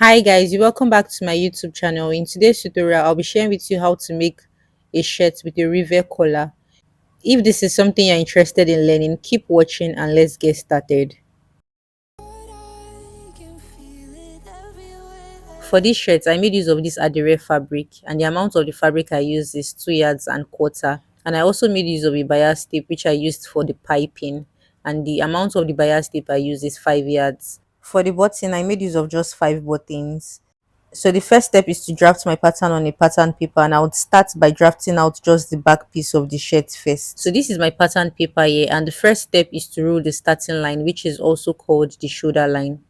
Hi guys, welcome back to my YouTube channel. In today's tutorial, I'll be sharing with you how to make a shirt with a Revere collar. If this is something you're interested in learning, keep watching and let's get started. For this shirt, I made use of this Adire fabric, and the amount of the fabric I used is 2 yards and quarter. And I also made use of a bias tape which I used for the piping, and the amount of the bias tape I used is 5 yards. For the button, I made use of just 5 buttons. So the first step is to draft my pattern on a pattern paper, and I would start by drafting out just the back piece of the shirt first. So this is my pattern paper here, and the first step is to rule the starting line, which is also called the shoulder line.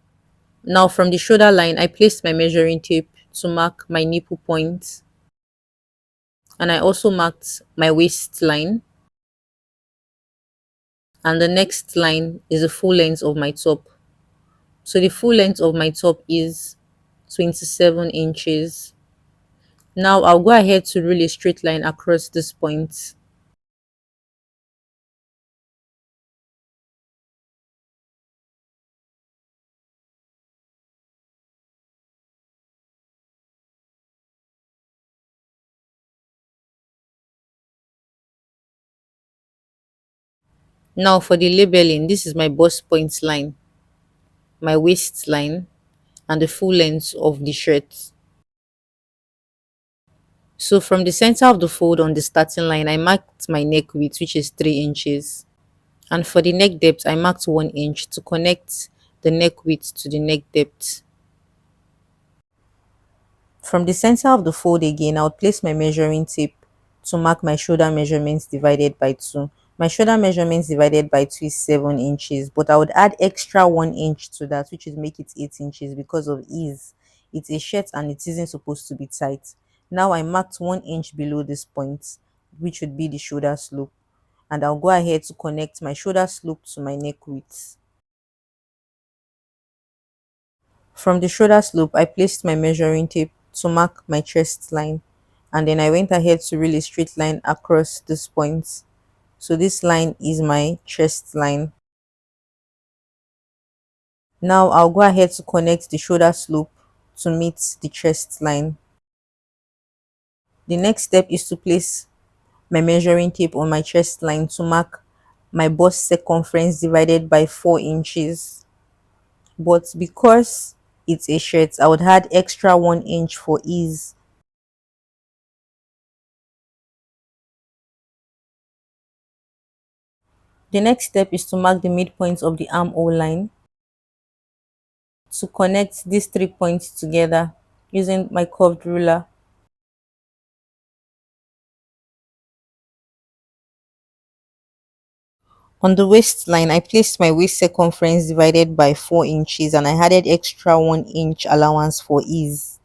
Now from the shoulder line, I placed my measuring tape to mark my nipple point, and I also marked my waistline, and the next line is the full length of my top. So the full length of my top is 27 inches. Now I'll go ahead to rule a straight line across this point. Now for the labeling, this is my bust point line, my waistline, and the full length of the shirt. So from the center of the fold on the starting line, I marked my neck width, which is 3 inches. And for the neck depth, I marked 1 inch to connect the neck width to the neck depth. From the center of the fold again, I would place my measuring tape to mark my shoulder measurements divided by 2. My shoulder measurements divided by 2 is 7 inches, but I would add extra 1 inch to that, which would make it 8 inches because of ease. It's a shirt and it isn't supposed to be tight. Now I marked 1 inch below this point, which would be the shoulder slope. And I'll go ahead to connect my shoulder slope to my neck width. From the shoulder slope, I placed my measuring tape to mark my chest line, and then I went ahead to reel a straight line across this point. So this line is my chest line. Now I'll go ahead to connect the shoulder slope to meet the chest line. The next step is to place my measuring tape on my chest line to mark my bust circumference divided by 4 inches. But because it's a shirt, I would add extra 1 inch for ease. The next step is to mark the midpoint of the armhole line to connect these 3 points together using my curved ruler. On the waistline, I placed my waist circumference divided by 4 inches, and I added extra 1 inch allowance for ease.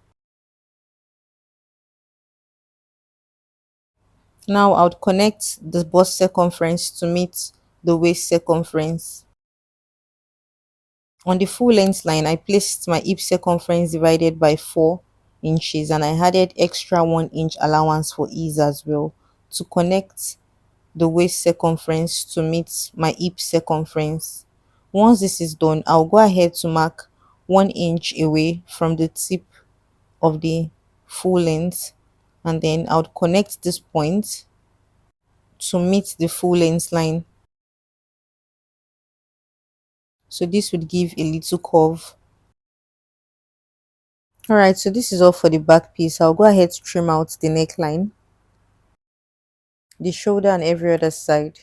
Now I would connect the bust circumference to meet the waist circumference. On the full length line, I placed my hip circumference divided by 4 inches, and I added extra 1 inch allowance for ease as well to connect the waist circumference to meet my hip circumference. Once this is done, I'll go ahead to mark 1 inch away from the tip of the full length, and then I would connect this point to meet the full length line. So this would give a little curve. Alright, so this is all for the back piece. I'll go ahead to trim out the neckline, the shoulder, and every other side.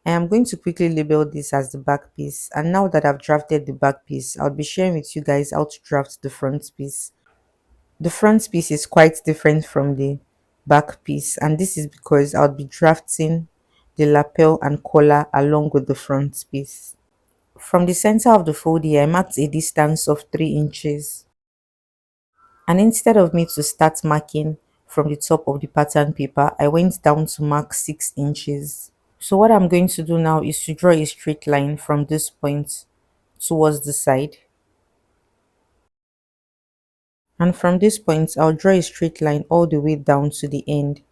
I am going to quickly label this as the back piece, and now that I've drafted the back piece, I'll be sharing with you guys how to draft the front piece. The front piece is quite different from the back piece, and this is because I'll be drafting the lapel and collar along with the front piece. From the center of the fold here, I marked a distance of 3 inches, and instead of me to start marking from the top of the pattern paper, I went down to mark 6 inches. So what I'm going to do now is to draw a straight line from this point towards the side. And from this point, I'll draw a straight line all the way down to the end.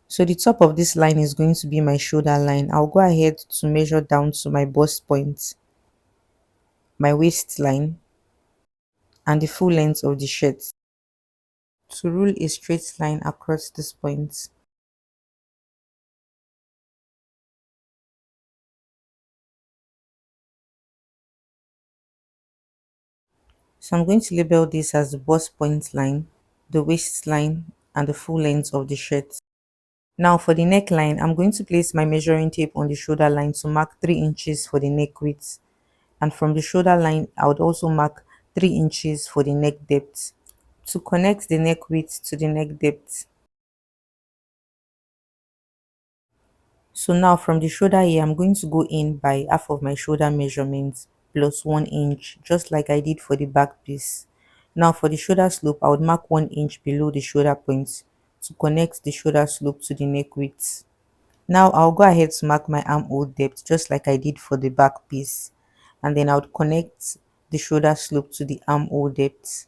So the top of this line is going to be my shoulder line. I'll go ahead to measure down to my bust point, my waistline, and the full length of the shirt to rule a straight line across this point. So I'm going to label this as the bust point line, the waistline, and the full length of the shirt. Now for the neckline, I'm going to place my measuring tape on the shoulder line to mark 3 inches for the neck width. And from the shoulder line, I would also mark 3 inches for the neck depth. To connect the neck width to the neck depth. So now from the shoulder here, I'm going to go in by half of my shoulder measurement plus 1 inch, just like I did for the back piece. Now for the shoulder slope, I would mark 1 inch below the shoulder point to connect the shoulder slope to the neck width. Now I'll go ahead to mark my armhole depth just like I did for the back piece, and then I would connect the shoulder slope to the armhole depth,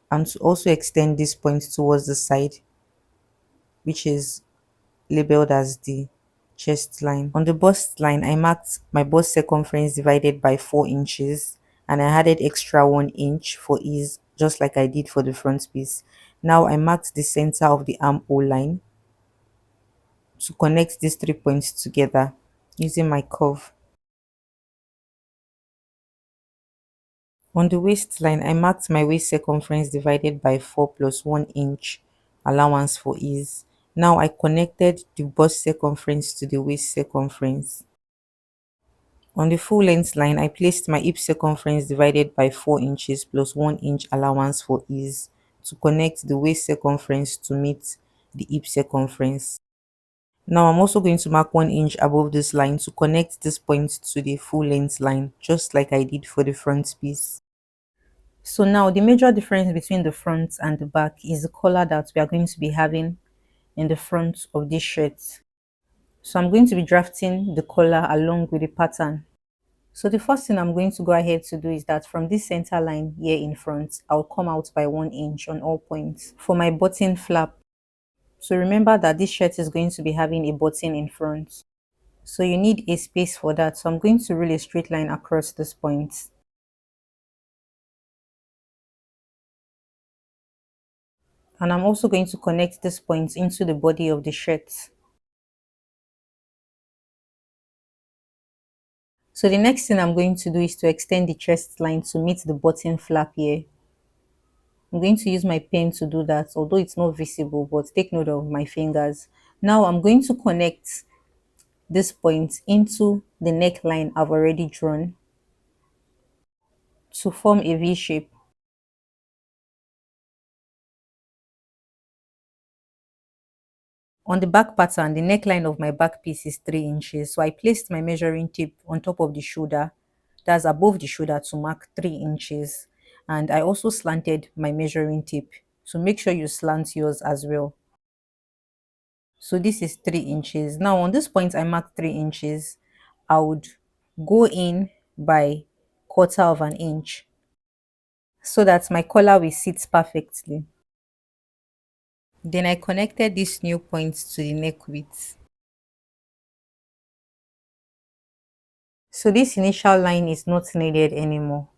and to also extend this point towards the side, which is labeled as the chest line. On the bust line, I marked my bust circumference divided by 4 inches, and I added extra 1 inch for ease, just like I did for the front piece. Now I marked the center of the armhole line to connect these 3 points together using my curve. On the waistline, I marked my waist circumference divided by 4 plus 1 inch allowance for ease. Now I connected the bust circumference to the waist circumference. On the full length line, I placed my hip circumference divided by 4 inches plus 1 inch allowance for ease to connect the waist circumference to meet the hip circumference. Now I'm also going to mark 1 inch above this line to connect this point to the full length line, just like I did for the front piece. So now the major difference between the front and the back is the collar that we are going to be having in the front of this shirt. So I'm going to be drafting the collar along with the pattern. So the first thing I'm going to go ahead to do is that from this center line here in front, I'll come out by 1 inch on all points. For my button flap, so remember that this shirt is going to be having a button in front. So you need a space for that. So I'm going to rule a straight line across this point. And I'm also going to connect this point into the body of the shirt. So the next thing I'm going to do is to extend the chest line to meet the button flap here. I'm going to use my pen to do that, although it's not visible, but take note of my fingers. Now I'm going to connect this point into the neckline I've already drawn to form a V shape. On the back pattern, the neckline of my back piece is 3 inches. So I placed my measuring tape on top of the shoulder, that's above the shoulder, to mark 3 inches. And I also slanted my measuring tape. So make sure you slant yours as well. So this is 3 inches. Now on this point, I marked 3 inches. I would go in by 1/4 inch so that my collar will sit perfectly. Then I connected this new point to the neck width. So this initial line is not needed anymore.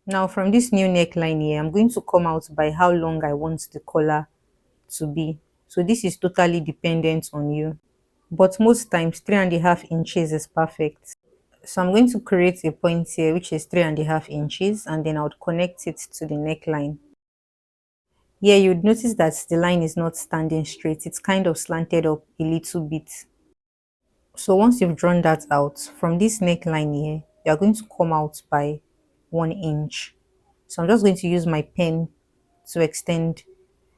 Now from this new neckline here, I'm going to come out by how long I want the collar to be. So this is totally dependent on you. But most times 3.5 inches is perfect. So I'm going to create a point here which is 3.5 inches, and then I would connect it to the neckline. Here you'd notice that the line is not standing straight, it's kind of slanted up a little bit. So once you've drawn that out, from this neckline here, you're going to come out by 1 inch. So I'm just going to use my pen to extend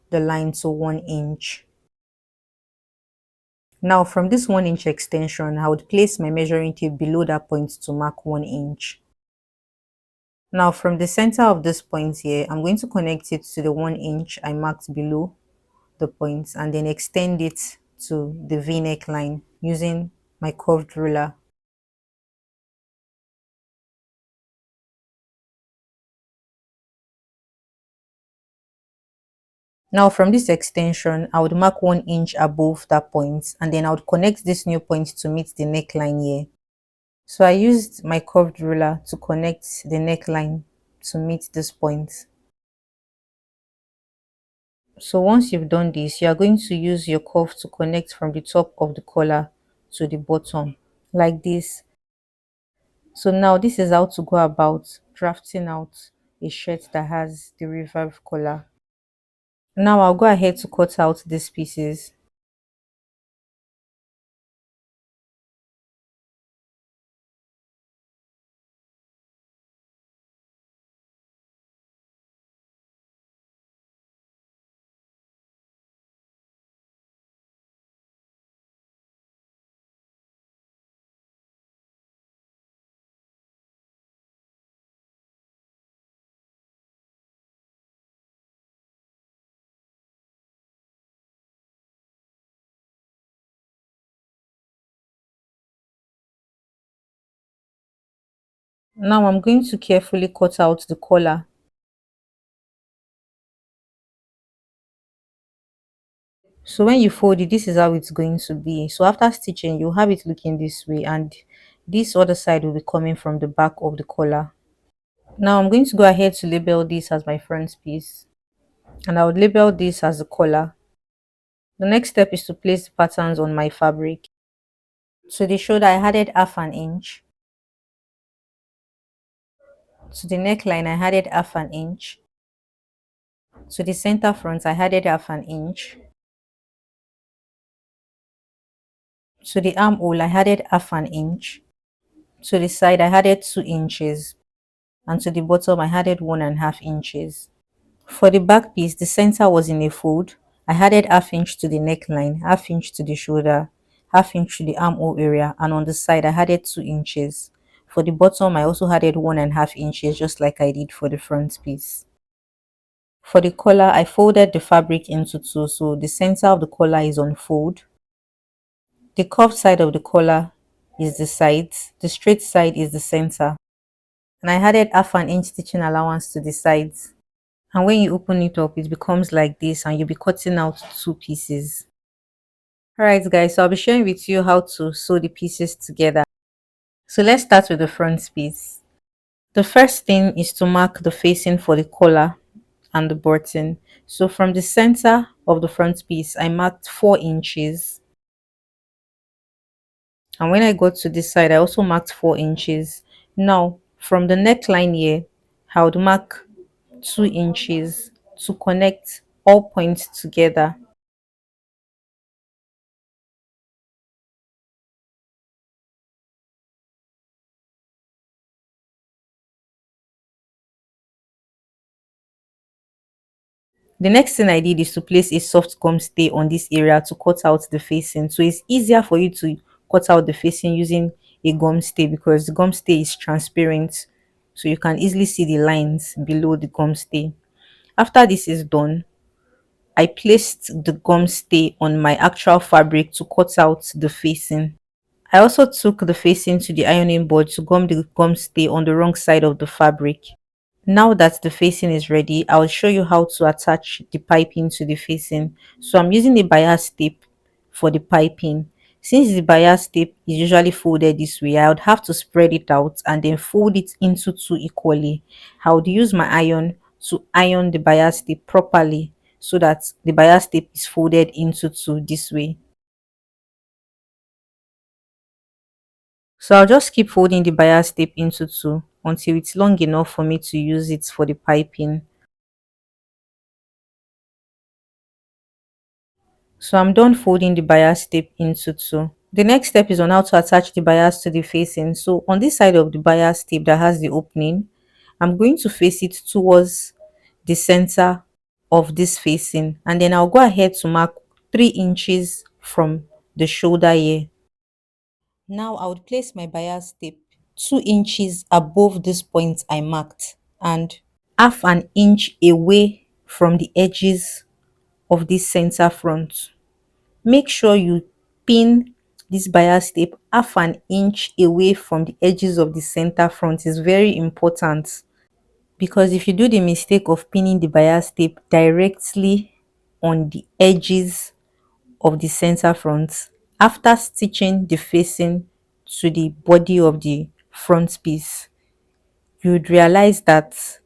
the line to 1 inch. Now from this 1 inch extension, I would place my measuring tape below that point to mark 1 inch. Now from the center of this point here, I'm going to connect it to the 1 inch I marked below the point and then extend it to the v-neck line using my curved ruler. Now from this extension, I would mark 1 inch above that point and then I would connect this new point to meet the neckline here. So I used my curved ruler to connect the neckline to meet this point. So once you've done this, you are going to use your curve to connect from the top of the collar to the bottom like this. So now this is how to go about drafting out a shirt that has the Revere collar. Now I'll go ahead to cut out these pieces. Now I'm going to carefully cut out the collar. So when you fold it, this is how it's going to be. So after stitching, you'll have it looking this way and this other side will be coming from the back of the collar. Now I'm going to go ahead to label this as my front piece and I would label this as the collar. The next step is to place the patterns on my fabric. To the shoulder, I added half an inch. To the neckline, I added half an inch. To the center front, I added half an inch. To the armhole, I added half an inch. To the side, I added 2 inches. And to the bottom, I added 1.5 inches. For the back piece, the center was in a fold. I added half inch to the neckline, half inch to the shoulder, half inch to the armhole area, and on the side I added 2 inches. For the bottom, I also added 1.5 inches, just like I did for the front piece. For the collar, I folded the fabric into two, so the center of the collar is on fold. The curved side of the collar is the sides, the straight side is the center. And I added half an inch stitching allowance to the sides. And when you open it up, it becomes like this and you'll be cutting out two pieces. Alright guys, so I'll be sharing with you how to sew the pieces together. So let's start with the front piece. The first thing is to mark the facing for the collar and the button. So from the center of the front piece, I marked 4 inches. And when I got to this side, I also marked 4 inches. Now, from the neckline here, I would mark 2 inches to connect all points together. The next thing I did is to place a soft gum stay on this area to cut out the facing. So it's easier for you to cut out the facing using a gum stay because the gum stay is transparent. So you can easily see the lines below the gum stay. After this is done, I placed the gum stay on my actual fabric to cut out the facing. I also took the facing to the ironing board to gum the gum stay on the wrong side of the fabric. Now that the facing is ready, I'll show you how to attach the piping to the facing. So I'm using a bias tape for the piping. Since the bias tape is usually folded this way, I would have to spread it out and then fold it into two equally. I would use my iron to iron the bias tape properly so that the bias tape is folded into two this way. So I'll just keep folding the bias tape into two until it's long enough for me to use it for the piping. So I'm done folding the bias tape into two. The next step is on how to attach the bias to the facing. So on this side of the bias tape that has the opening, I'm going to face it towards the center of this facing and then I'll go ahead to mark 3 inches from the shoulder here. Now I would place my bias tape 2 inches above this point I marked. and half an inch away from the edges of this center front. Make sure you pin this bias tape half an inch away from the edges of the center front. Is very important, because if you do the mistake of pinning the bias tape directly on the edges of the center front after stitching the facing to the body of the front piece, you'd realize that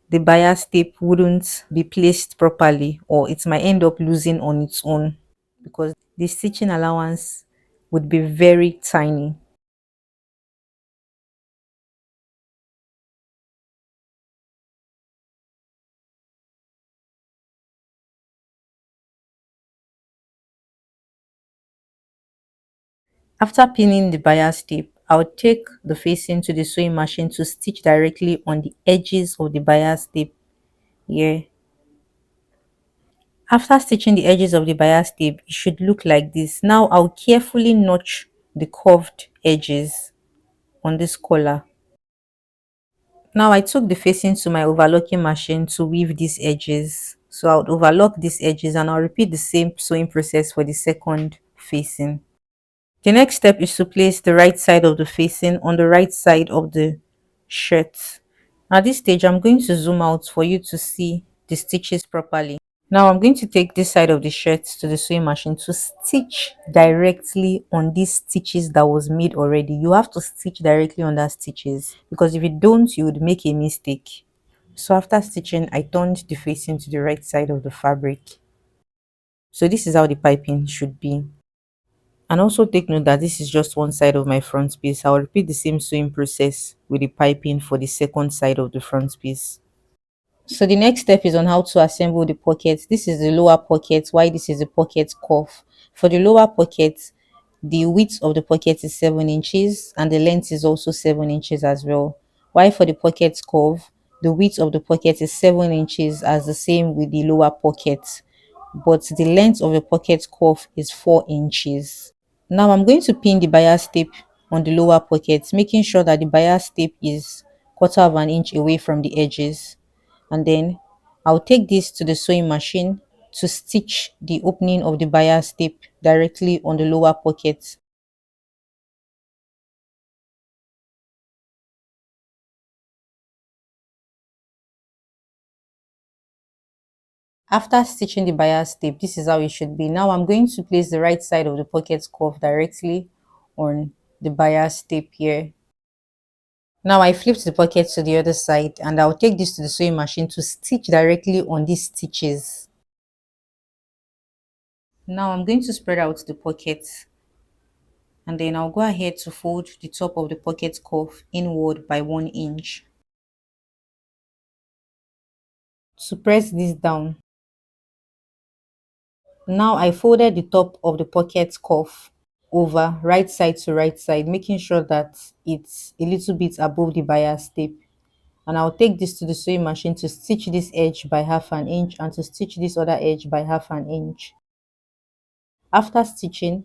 the bias tape wouldn't be placed properly, or it might end up losing on its own because the stitching allowance would be very tiny. After pinning the bias tape, I'll take the facing to the sewing machine to stitch directly on the edges of the bias tape here. After stitching the edges of the bias tape, it should look like this. Now I'll carefully notch the curved edges on this collar. Now I took the facing to my overlocking machine to weave these edges. So I'll overlock these edges and I'll repeat the same sewing process for the second facing. The next step is to place the right side of the facing on the right side of the shirt. At this stage, I'm going to zoom out for you to see the stitches properly. Now I'm going to take this side of the shirt to the sewing machine to stitch directly on these stitches that was made already. You have to stitch directly on that stitches, because if you don't, you would make a mistake. So after stitching, I turned the facing to the right side of the fabric. So this is how the piping should be. And also take note that this is just one side of my front piece. I'll repeat the same sewing process with the piping for the second side of the front piece. So the next step is on how to assemble the pocket. This is the lower pocket, while this is the pocket cuff. For the lower pocket, the width of the pocket is 7 inches and the length is also 7 inches as well. While for the pocket curve, the width of the pocket is 7 inches, as the same with the lower pocket, but the length of the pocket cuff is 4 inches. Now I'm going to pin the bias tape on the lower pocket, making sure that the bias tape is quarter of an inch away from the edges. And then I'll take this to the sewing machine to stitch the opening of the bias tape directly on the lower pocket. After stitching the bias tape, this is how it should be. Now I'm going to place the right side of the pocket cuff directly on the bias tape here. Now I flipped the pocket to the other side and I'll take this to the sewing machine to stitch directly on these stitches. Now I'm going to spread out the pocket, and then I'll go ahead to fold the top of the pocket cuff inward by 1 inch. To press this down. Now I folded the top of the pocket cuff over right side to right side, making sure that it's a little bit above the bias tape. And I'll take this to the sewing machine to stitch this edge by half an inch and to stitch this other edge by half an inch. After stitching,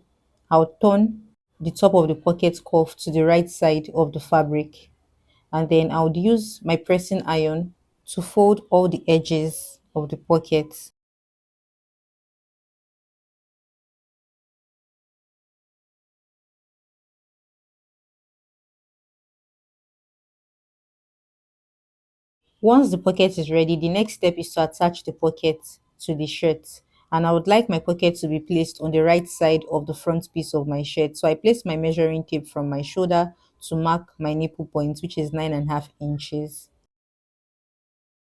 I'll turn the top of the pocket cuff to the right side of the fabric, and then I would use my pressing iron to fold all the edges of the pocket. Once the pocket is ready, the next step is to attach the pocket to the shirt. And I would like my pocket to be placed on the right side of the front piece of my shirt. So I place my measuring tape from my shoulder to mark my nipple point, which is 9.5 inches.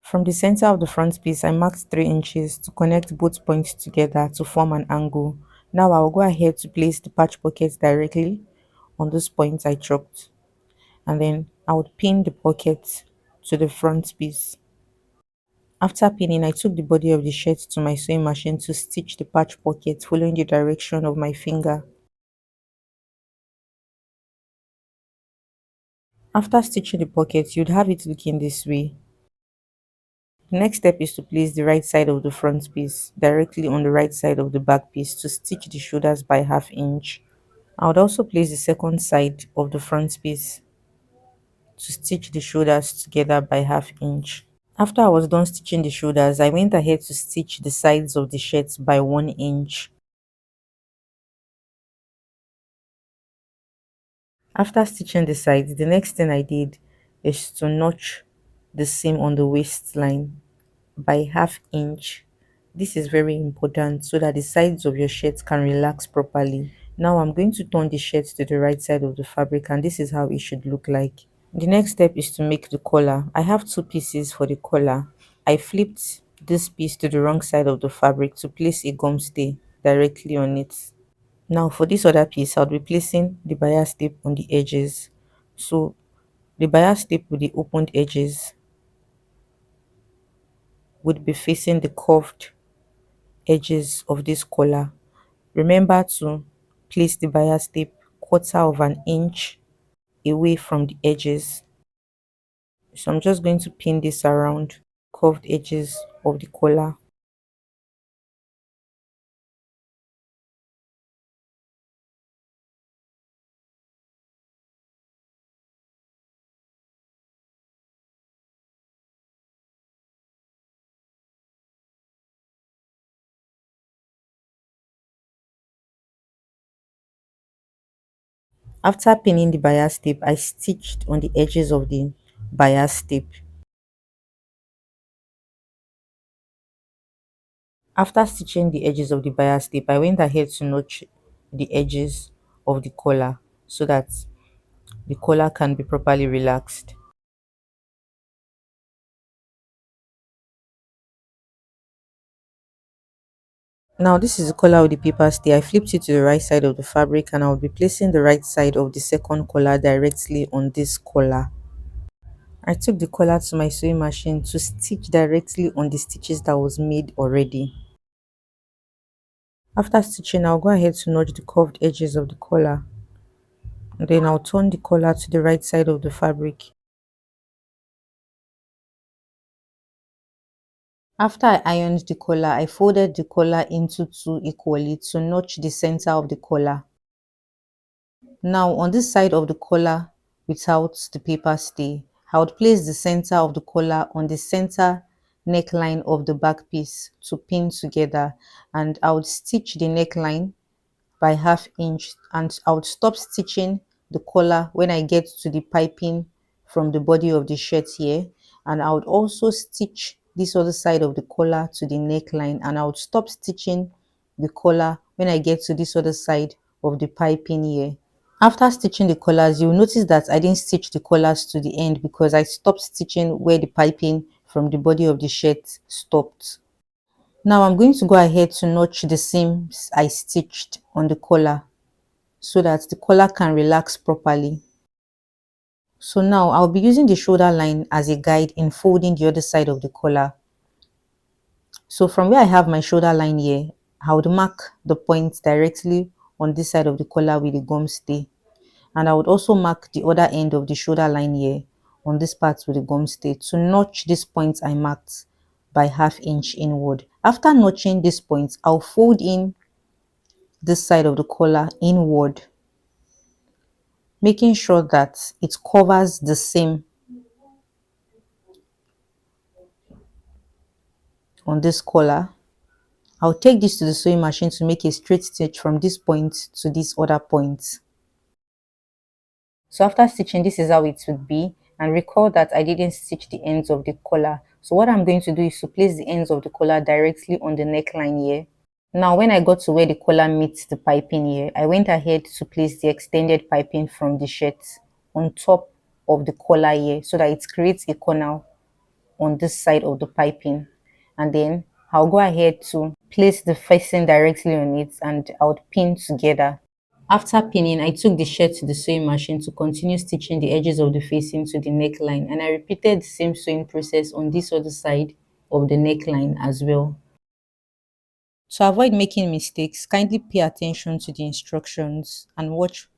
From the center of the front piece, I marked 3 inches to connect both points together to form an angle. Now I'll go ahead to place the patch pocket directly on those points I chalked, and then I would pin the pocket to the front piece. After pinning, I took the body of the shirt to my sewing machine to stitch the patch pocket following the direction of my finger. After stitching the pocket, you'd have it looking this way. The next step is to place the right side of the front piece directly on the right side of the back piece to stitch the shoulders by ½ inch. I would also place the second side of the front piece to stitch the shoulders together by half inch. After I was done stitching the shoulders, I went ahead to stitch the sides of the shirt by 1 inch. After stitching the sides, the next thing I did is to notch the seam on the waistline by half inch. This is very important so that the sides of your shirt can relax properly. Now I'm going to turn the shirt to the right side of the fabric, and this is how it should look like. The next step is to make the collar. I have two pieces for the collar. I flipped this piece to the wrong side of the fabric to place a gum stay directly on it. Now for this other piece, I'll be placing the bias tape on the edges. So the bias tape with the opened edges would be facing the curved edges of this collar. Remember to place the bias tape 1/4 inch away from the edges. So I'm just going to pin this around curved edges of the collar. After pinning the bias tape, I stitched on the edges of the bias tape. After stitching the edges of the bias tape, I went ahead to notch the edges of the collar so that the collar can be properly relaxed. Now this is the collar with the paper stay. I flipped it to the right side of the fabric, and I'll be placing the right side of the second collar directly on this collar. I took the collar to my sewing machine to stitch directly on the stitches that was made already. After stitching, I'll go ahead to notch the curved edges of the collar, and then I'll turn the collar to the right side of the fabric. After I ironed the collar, I folded the collar into two equally to notch the center of the collar. Now on this side of the collar without the paper stay, I would place the center of the collar on the center neckline of the back piece to pin together, and I would stitch the neckline by half inch, and I would stop stitching the collar when I get to the piping from the body of the shirt here, and I would also stitch this other side of the collar to the neckline, and I would stop stitching the collar when I get to this other side of the piping here. After stitching the collars, you'll notice that I didn't stitch the collars to the end because I stopped stitching where the piping from the body of the shirt stopped. Now I'm going to go ahead to notch the seams I stitched on the collar so that the collar can relax properly. So now I'll be using the shoulder line as a guide in folding the other side of the collar. So from where I have my shoulder line here, I would mark the point directly on this side of the collar with a gum stay. And I would also mark the other end of the shoulder line here on this part with the gum stay to notch this point I marked by half inch inward. After notching this point, I'll fold in this side of the collar inward, making sure that it covers the seam on this collar. I'll take this to the sewing machine to make a straight stitch from this point to this other point. So after stitching, this is how it would be. And recall that I didn't stitch the ends of the collar. So what I'm going to do is to place the ends of the collar directly on the neckline here. Now when I got to where the collar meets the piping here, I went ahead to place the extended piping from the shirt on top of the collar here so that it creates a corner on this side of the piping. And then I'll go ahead to place the facing directly on it, and I would pin together. After pinning, I took the shirt to the sewing machine to continue stitching the edges of the facing to the neckline, and I repeated the same sewing process on this other side of the neckline as well. To avoid making mistakes, kindly pay attention to the instructions and watch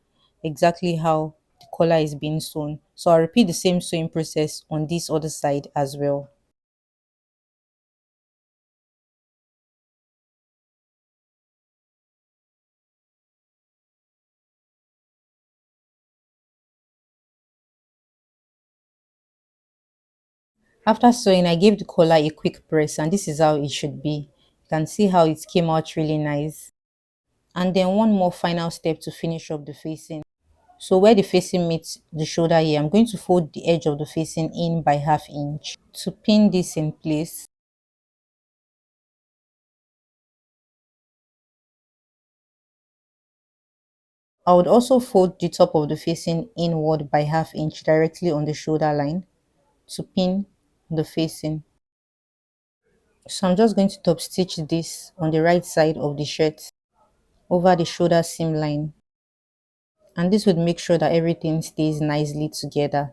exactly how the collar is being sewn. So I'll repeat the same sewing process on this other side as well. After sewing, I gave the collar a quick press, and this is how it should be. You can see how it came out really nice. And then one more final step to finish up the facing. So where the facing meets the shoulder here, I'm going to fold the edge of the facing in by ½ inch to pin this in place. I would also fold the top of the facing inward by ½ inch directly on the shoulder line to pin the facing. So I'm just going to top stitch this on the right side of the shirt over the shoulder seam line, and this would make sure that everything stays nicely together.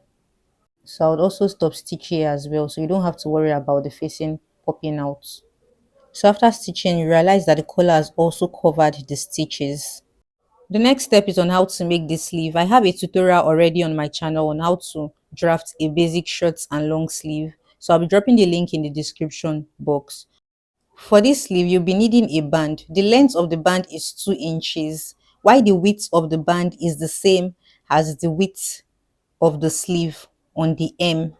So I would also stop stitch here as well, so you don't have to worry about the facing popping out. So after stitching, you realize that the collar has also covered the stitches. The next step is on how to make the sleeve. I have a tutorial already on my channel on how to draft a basic short and long sleeve, so I'll be dropping the link in the description box. For this sleeve, you'll be needing a band. The length of the band is 2 inches, while the width of the band is the same as the width of the sleeve on the hem.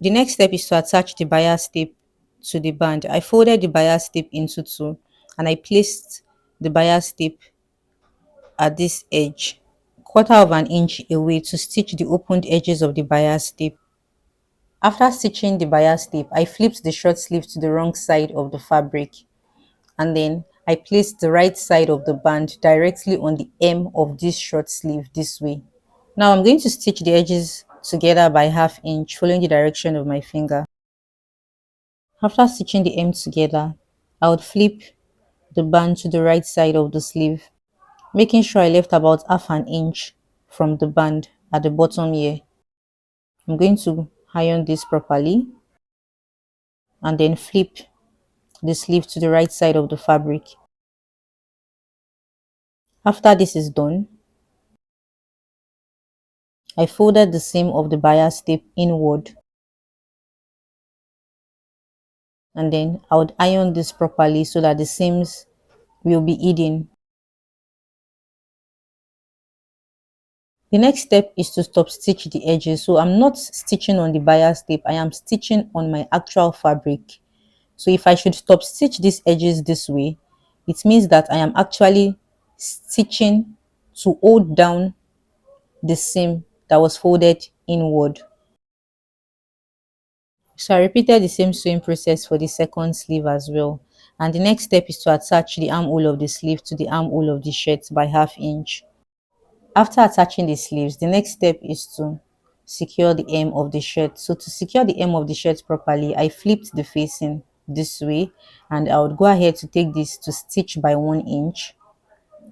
The next step is to attach the bias tape to the band. I folded the bias tape into two, and I placed the bias tape at this edge, quarter of an inch away, to stitch the opened edges of the bias tape. After stitching the bias tape, I flipped the short sleeve to the wrong side of the fabric, and then I placed the right side of the band directly on the hem of this short sleeve this way. Now I'm going to stitch the edges together by ½ inch, following the direction of my finger. After stitching the hem together, I would flip the band to the right side of the sleeve, making sure I left about ½ an inch from the band at the bottom here. I'm going to iron this properly and then flip the sleeve to the right side of the fabric. After this is done, I folded the seam of the bias tape inward, and then I would iron this properly so that the seams will be hidden. The next step is to stop stitch the edges. So I'm not stitching on the bias tape, I am stitching on my actual fabric. So if I should stop stitch these edges this way, it means that I am actually stitching to hold down the seam that was folded inward. So I repeated the same sewing process for the second sleeve as well. And the next step is to attach the armhole of the sleeve to the armhole of the shirt by ½ inch. After attaching the sleeves, the next step is to secure the hem of the shirt. So to secure the hem of the shirt properly, I flipped the facing this way, and I would go ahead to take this to stitch by 1 inch,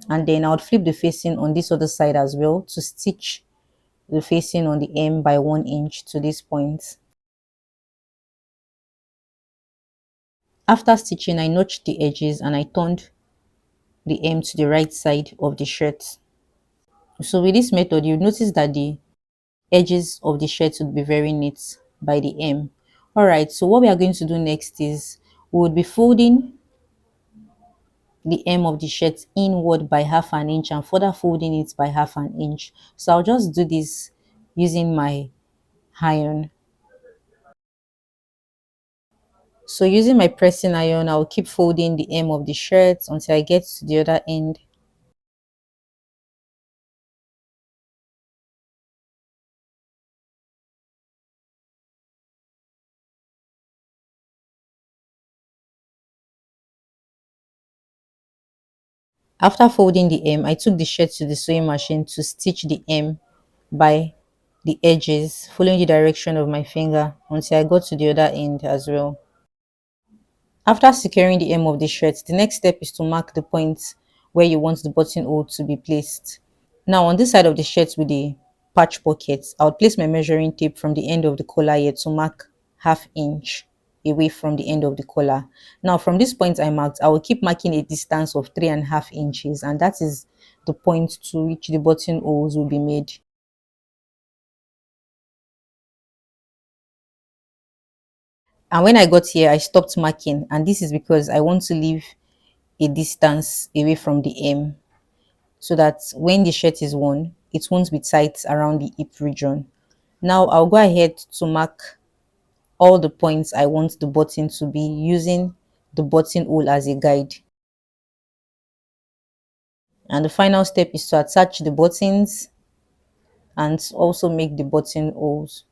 and then I would flip the facing on this other side as well to stitch the facing on the hem by 1 inch to this point. After stitching, I notched the edges and I turned the hem to the right side of the shirt. So with this method, you notice that the edges of the shirt would be very neat by the hem. All right, so what we are going to do next is we would be folding the hem of the shirt inward by ½ an inch and further folding it by ½ an inch. So I'll just do this using my iron. So using my pressing iron, I'll keep folding the hem of the shirt until I get to the other end. After folding the hem, I took the shirt to the sewing machine to stitch the hem by the edges, following the direction of my finger until I got to the other end as well. After securing the hem of the shirt, the next step is to mark the point where you want the buttonhole to be placed. Now on this side of the shirt with the patch pockets, I'll place my measuring tape from the end of the collar here to mark ½ inch away from the end of the collar. Now from this point I marked, I will keep marking a distance of 3½ inches, and that is the point to which the buttonholes will be made. And when I got here, I stopped marking, and this is because I want to leave a distance away from the hem so that when the shirt is worn, it won't be tight around the hip region. Now I'll go ahead to mark all the points I want the button to be using the buttonhole as a guide. And the final step is to attach the buttons and also make the buttonholes.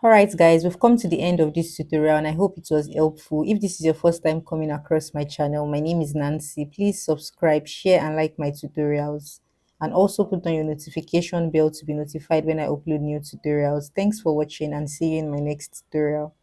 Alright guys, we've come to the end of this tutorial and I hope it was helpful. If this is your first time coming across my channel, my name is Nancy. Please subscribe, share and like my tutorials. And also put on your notification bell to be notified when I upload new tutorials. Thanks for watching and see you in my next tutorial.